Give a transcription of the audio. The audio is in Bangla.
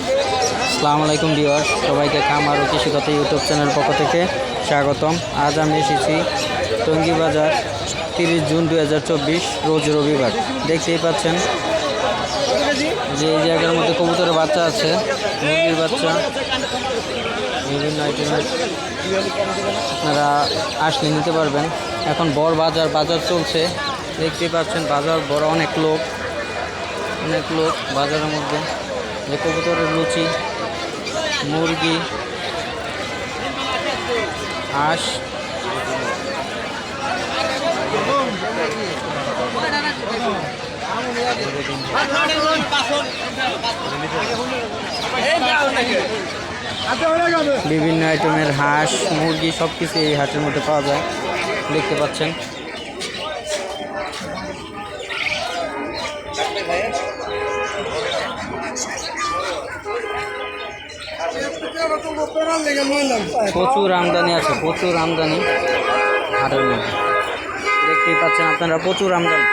আসসালামু আলাইকুম ভিউয়ার্স, সবাইকে খামার ও কৃষিগত ইউটিউব চ্যানেল পক্ষ থেকে স্বাগতম। আজ আমি এসেছি টঙ্গী বাজার 30 জুন 2024 রোজ রবিবার। দেখতেই পাচ্ছেন যে এই জায়গার মধ্যে কবুতরের বাচ্চা আছে, মুরগির বাচ্চা, বিভিন্ন আইটেমের আপনারা আসলে নিতে পারবেন। এখন বড় বাজার চলছে, দেখতেই পাচ্ছেন বাজার বড়, অনেক লোক বাজারের মধ্যে। যে কবুতরের লুচি, মুরগি, হাঁস, বিভিন্ন আইটেমের হাঁস, মুরগি সব কিছু এই হাটের মধ্যে পাওয়া যায়, দেখতে পাচ্ছেন। প্রচুর আমদানি আছে, প্রচুর আমদানি হাটের মধ্যে, দেখতেই পাচ্ছেন আপনারা, প্রচুর আমদানি।